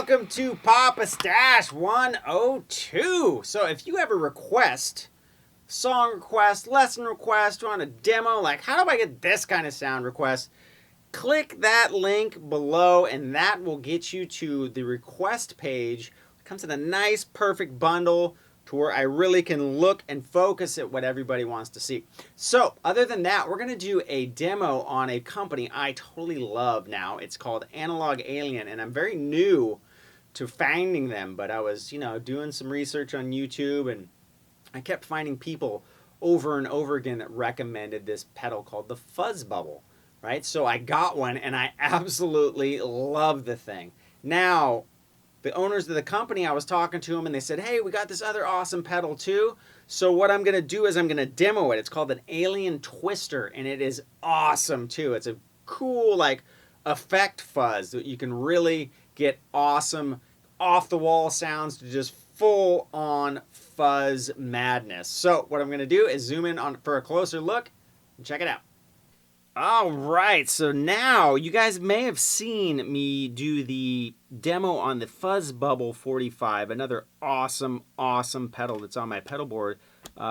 welcome to Papastache 102. So if you have a request, song request, lesson request, you want a demo, like how do I get this kind of sound request, click that link below and that will get you to the request page. It comes in a nice, perfect bundle to where I really can look and focus at what everybody wants to see. So other than that, we're going to do a demo on a company I totally love now. It's called Analog Alien, and I'm very new to finding them, but I was, doing some research on YouTube, and I kept finding people over and over again that recommended this pedal called the FuzzBubble, right? So I got one, and I absolutely love the thing. Now, the owners of the company, I was talking to them, and they said, hey, we got this other awesome pedal too. So what I'm going to do is I'm going to demo it. It's called an Alien Twister, and it is awesome too. It's a cool, effect fuzz that you can really get awesome off-the-wall sounds to just full-on fuzz madness. So what I'm going to do is zoom in on for a closer look and check it out. All right, so now you guys may have seen me do the demo on the FuzzBubble 45, another awesome pedal that's on my pedal board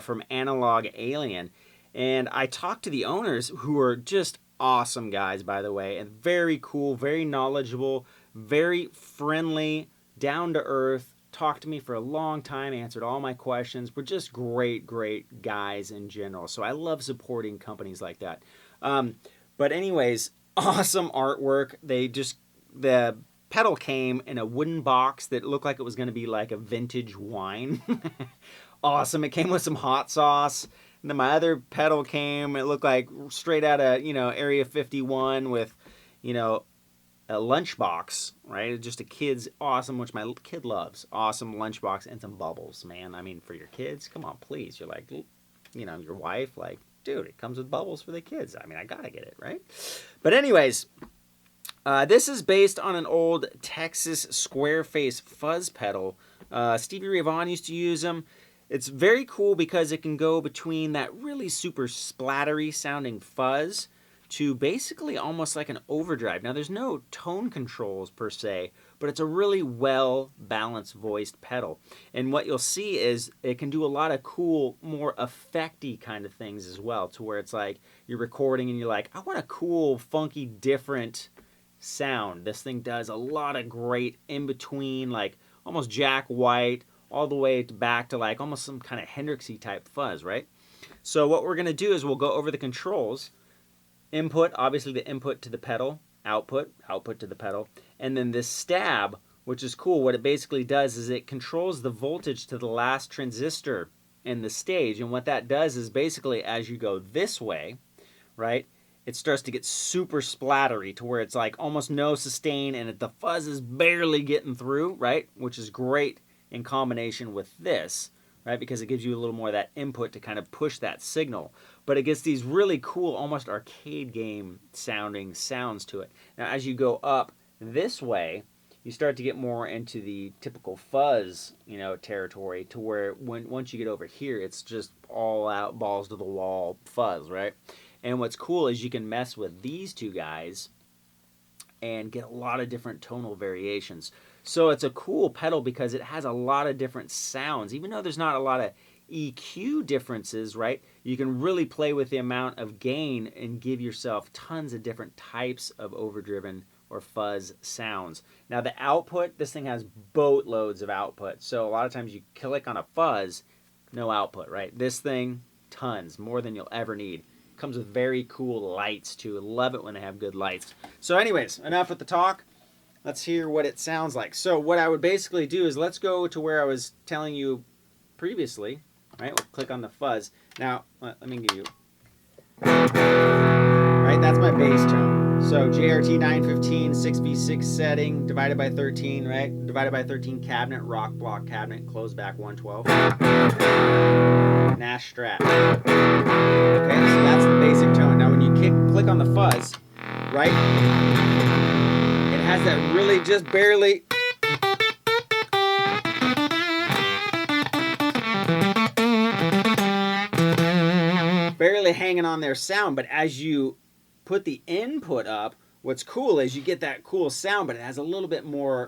from Analog Alien. And I talked to the owners, who are just awesome guys, by the way, and very cool, very knowledgeable, very friendly, down to earth, talked to me for a long time, answered all my questions. We're just great guys in general. So I love supporting companies like that. But anyways, awesome artwork. The pedal came in a wooden box that looked like it was going to be like a vintage wine. Awesome. It came with some hot sauce. And then my other pedal came, it looked like straight out of, Area 51 with, a lunchbox, right? Just a kid's awesome, which my kid loves. Awesome lunchbox and some bubbles, man. I mean, for your kids, come on, please. You're like, your wife, dude, it comes with bubbles for the kids. I mean, I gotta get it, right? But anyways, this is based on an old Texas square face fuzz pedal. Stevie Ray Vaughan used to use them. It's very cool because it can go between that really super splattery sounding fuzz to basically almost like an overdrive. Now, there's no tone controls per se, but it's a really well-balanced voiced pedal. And what you'll see is it can do a lot of cool, more effecty kind of things as well, to where it's like you're recording and you're like, I want a cool, funky, different sound. This thing does a lot of great in-between, almost Jack White, all the way back to almost some kind of Hendrixy type fuzz, right? So what we're going to do is we'll go over the controls. Input, obviously the input to the pedal, output to the pedal, and then this stab, which is cool. What it basically does is it controls the voltage to the last transistor in the stage, and what that does is basically as you go this way, right, it starts to get super splattery to where it's almost no sustain, and the fuzz is barely getting through, right, which is great in combination with this, right, because it gives you a little more of that input to kind of push that signal. But it gets these really cool, almost arcade game sounding sounds to it. Now, as you go up this way, you start to get more into the typical fuzz, territory, to where once you get over here, it's just all out, balls to the wall fuzz, right? And what's cool is you can mess with these two guys and get a lot of different tonal variations. So it's a cool pedal because it has a lot of different sounds. Even though there's not a lot of EQ differences, right? You can really play with the amount of gain and give yourself tons of different types of overdriven or fuzz sounds. Now the output, this thing has boatloads of output. So a lot of times you click on a fuzz, no output, right? This thing, tons, more than you'll ever need. Comes with very cool lights too. Love it when they have good lights. So anyways, enough with the talk. Let's hear what it sounds like. So what I would basically do is let's go to where I was telling you previously, right? We'll click on the fuzz. Now, let me give you, right? That's my bass tone. So JRT 915, 6v6 setting, divided by 13, right? Divided by 13 cabinet, rock block cabinet, close back 112. Nash Strat. Okay, so that's the basic tone. Now when you click on the fuzz, right? It has that really just barely hanging on their sound, but as you put the input up, what's cool is you get that cool sound, but it has a little bit more.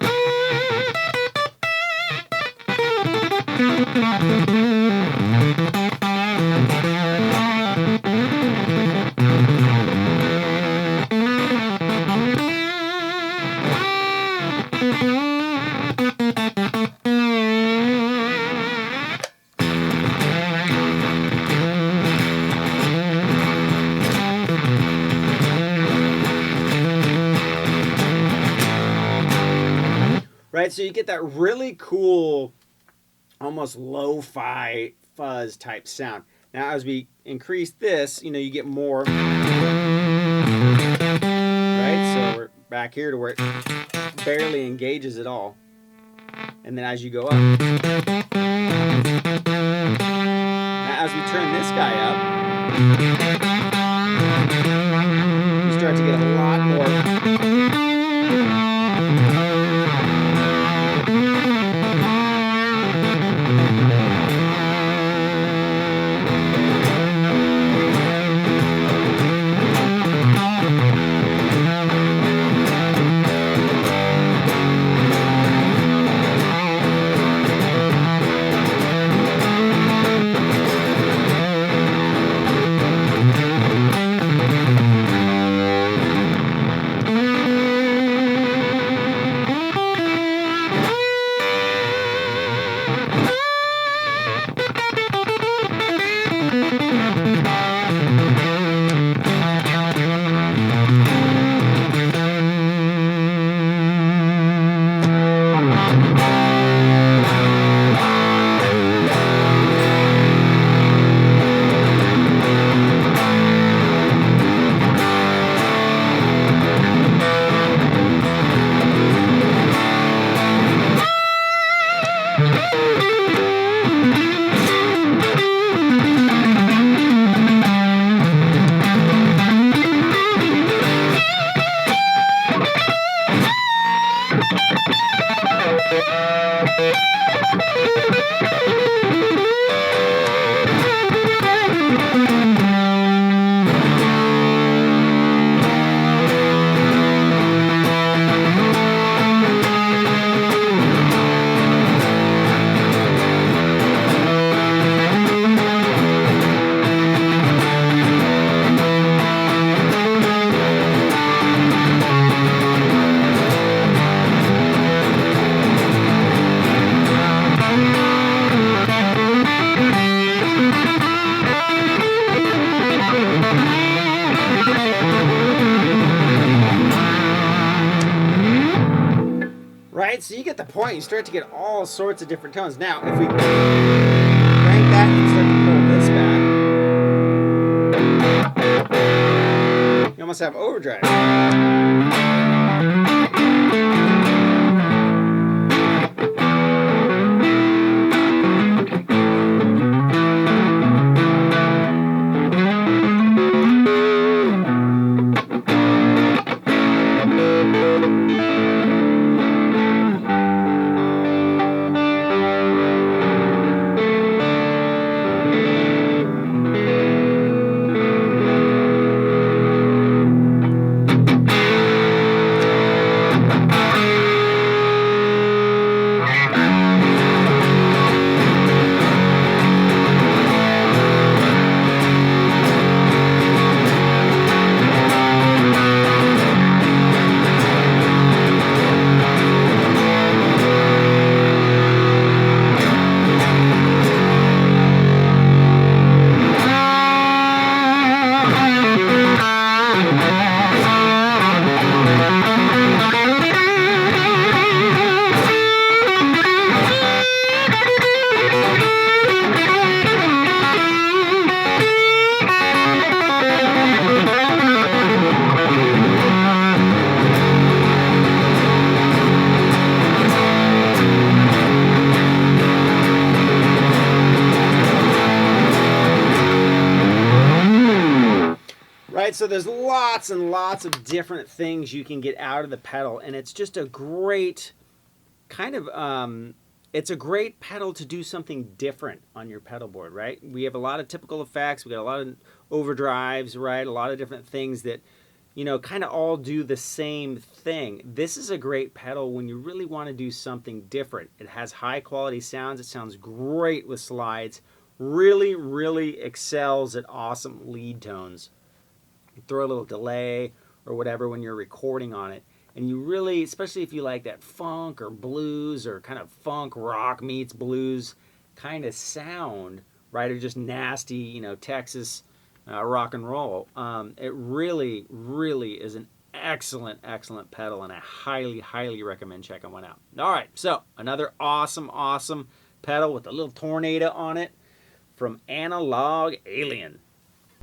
Right, so you get that really cool, almost lo-fi fuzz type sound. Now, as we increase this, you get more. Right, so we're back here to where it barely engages at all. And then as you go up. Now, as we turn this guy up, you start to get a lot more. Right, so you get the point. You start to get all sorts of different tones. Now, if we crank that and start to pull this back, you almost have overdrive. Right, so there's lots and lots of different things you can get out of the pedal, and it's just a great kind of, it's a great pedal to do something different on your pedal board, right? We have a lot of typical effects, we got a lot of overdrives, right? A lot of different things that you know, kind of all do the same thing. This is a great pedal when you really want to do something different. It has high quality sounds. It sounds great with slides. Really, really excels at awesome lead tones. You throw a little delay or whatever when you're recording on it. And you really, especially if you like that funk or blues or kind of funk rock meets blues kind of sound, right? Or just nasty, you know, Texas rock and roll. It really, really is an excellent, excellent pedal, and I highly, highly recommend checking one out. All right, so another awesome, awesome pedal with a little tornado on it from Analog Alien.